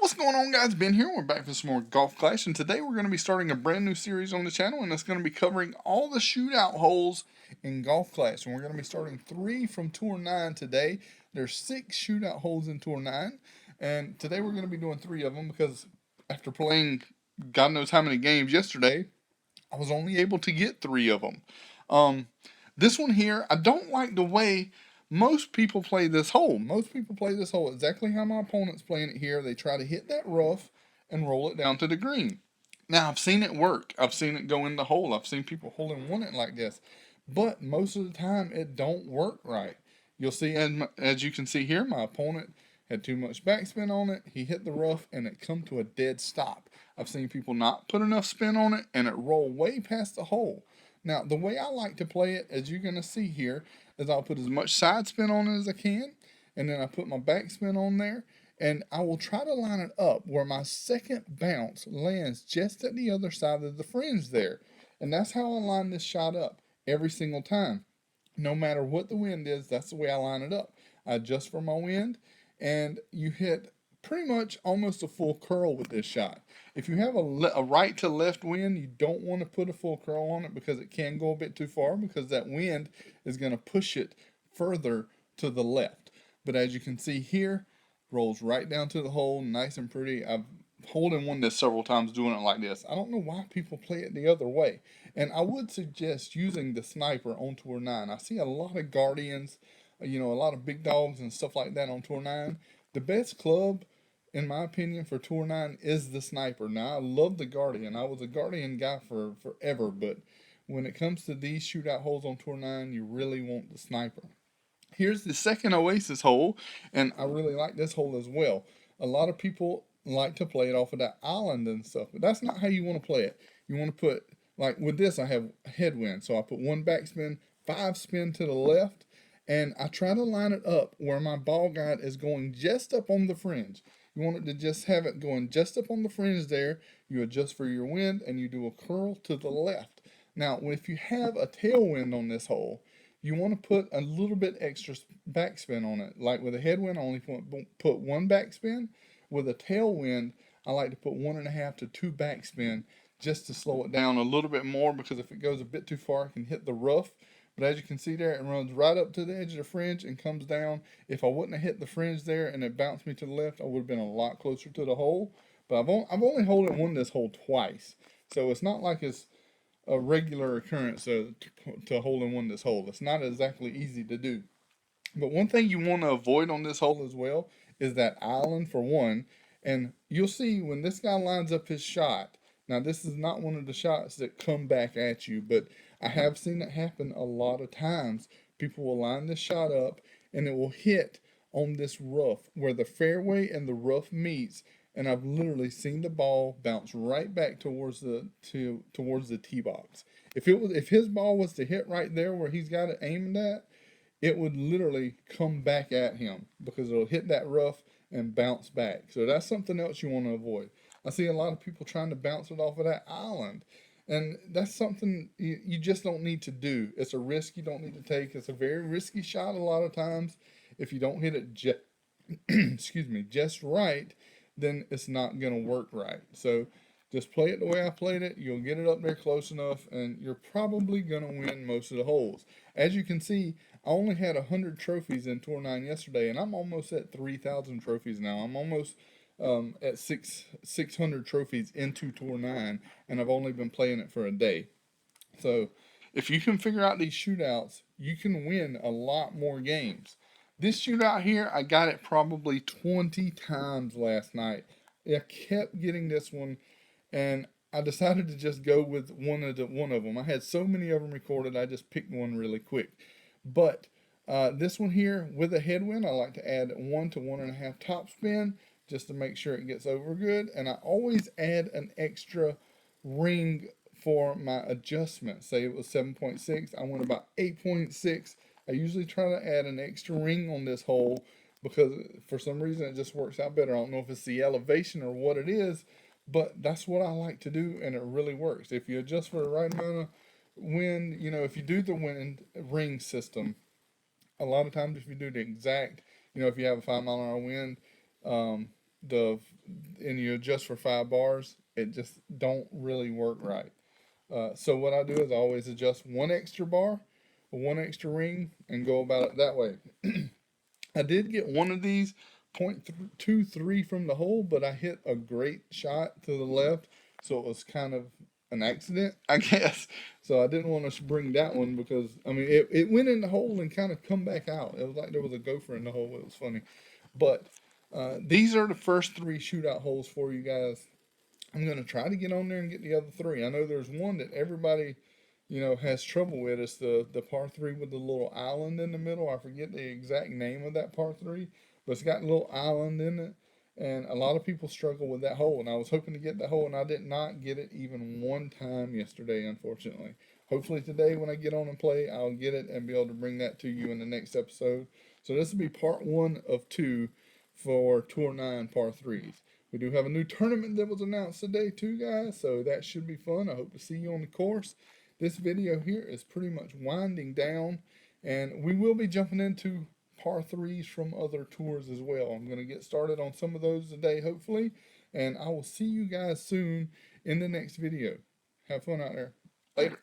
What's going on, guys? Ben here. We're back for some more Golf Clash, and today we're going to be starting a brand new series on the channel, and it's going to be covering all the shootout holes in Golf Clash. And we're going to be starting 3 from Tour 9 today. There's 6 shootout holes in Tour 9, and today we're going to be doing 3 of them because after playing God knows how many games yesterday, I was only able to get 3 of them. This one here, I don't like the way most people play this hole. Most people play this hole exactly how my opponent's playing it here. They try to hit that rough and roll it down to the green. Now, I've seen it work. I've seen it go in the hole. I've seen people hole in one it like this. But most of the time, it don't work right. You'll see, as you can see here, my opponent had too much backspin on it. He hit the rough, and it come to a dead stop. I've seen people not put enough spin on it, and it roll way past the hole. Now, the way I like to play it, as you're going to see here, is I'll put as much side spin on it as I can, and then I put my backspin on there, and I will try to line it up where my second bounce lands just at the other side of the fringe there. And that's how I line this shot up every single time. No matter what the wind is, that's the way I line it up. I adjust for my wind, and you hit pretty much almost a full curl with this shot. If you have a right to left wind, you don't want to put a full curl on it because it can go a bit too far because that wind is going to push it further to the left. But as you can see here, rolls right down to the hole, nice and pretty. I've holding one this several times doing it like this. I don't know why people play it the other way. And I would suggest using the sniper on Tour 9. I see a lot of Guardians, a lot of big dogs and stuff like that on Tour 9. The best club, in my opinion, for Tour 9 is the sniper. Now, I love the Guardian. I was a Guardian guy for forever, but when it comes to these shootout holes on Tour 9, you really want the sniper. Here's the second Oasis hole, and I really like this hole as well. A lot of people like to play it off of that island and stuff, but that's not how you want to play it. You want to put, like with this, I have headwind, so I put 1 backspin, 5 spin to the left, and I try to line it up where my ball guide is going just up on the fringe. You want it to just have it going just up on the fringe there. You adjust for your wind, and you do a curl to the left. Now, if you have a tailwind on this hole, you want to put a little bit extra backspin on it. Like with a headwind, I only put 1 backspin. With a tailwind, I like to put 1.5 to 2 backspin just to slow it down a little bit more because if it goes a bit too far, it can hit the rough. But as you can see there, it runs right up to the edge of the fringe and comes down. If I wouldn't have hit the fringe there and it bounced me to the left, I would have been a lot closer to the hole. But I've only won this hole twice. So it's not like it's a regular occurrence to hole in one this hole. It's not exactly easy to do. But one thing you want to avoid on this hole as well is that island for one. And you'll see when this guy lines up his shot. Now, this is not one of the shots that come back at you, but I have seen it happen a lot of times. People will line this shot up and it will hit on this rough where the fairway and the rough meets, and I've literally seen the ball bounce right back towards the tee box. If his ball was to hit right there where he's got it aimed at, it would literally come back at him because it'll hit that rough and bounce back. So that's something else you want to avoid. I see a lot of people trying to bounce it off of that island, and that's something you just don't need to do. It's a risk you don't need to take. It's a very risky shot a lot of times. If you don't hit it just right, then it's not going to work right. So just play it the way I played it. You'll get it up there close enough, and you're probably going to win most of the holes. As you can see, I only had 100 trophies in Tour 9 yesterday, and I'm almost at 3,000 trophies now. I'm almost at 600 trophies into Tour 9, and I've only been playing it for a day. So if you can figure out these shootouts, you can win a lot more games. This shootout here, I got it probably 20 times last night. I kept getting this one, and I decided to just go with one of them. I had so many of them recorded, I just picked one really quick. But this one here with a headwind, I like to add 1 to 1.5 topspin just to make sure it gets over good. And I always add an extra ring for my adjustment. Say it was 7.6, I went about 8.6. I usually try to add an extra ring on this hole because for some reason it just works out better. I don't know if it's the elevation or what it is, but that's what I like to do, and it really works. If you adjust for the right amount of wind, if you do the wind ring system, a lot of times if you do the exact, if you have a 5 mile an hour wind, and you adjust for 5 bars, it just don't really work right. So what I do is I always adjust one extra bar, one extra ring, and go about it that way. I did get one of these 0.23 from the hole, but I hit a great shot to the left, so it was kind of an accident, I guess. So I didn't want to bring that one because I mean it went in the hole and kind of come back out. It was like there was a gopher in the hole. It was funny, but these are the first 3 shootout holes for you guys. I'm gonna try to get on there and get the other 3. I know there's one that everybody, has trouble with. It's the par 3 with the little island in the middle. I forget the exact name of that par 3, but it's got a little island in it, and a lot of people struggle with that hole. And I was hoping to get that hole, and I did not get it even one time yesterday, unfortunately. Hopefully today, when I get on and play, I'll get it and be able to bring that to you in the next episode. So this will be part 1 of 2 for Tour 9 par 3s. We do have a new tournament that was announced today too, guys, so that should be fun. I hope to see you on the course. This video here is pretty much winding down, and we will be jumping into par 3s from other tours as well. I'm going to get started on some of those today, hopefully, and I will see you guys soon in the next video. Have fun out there. Later.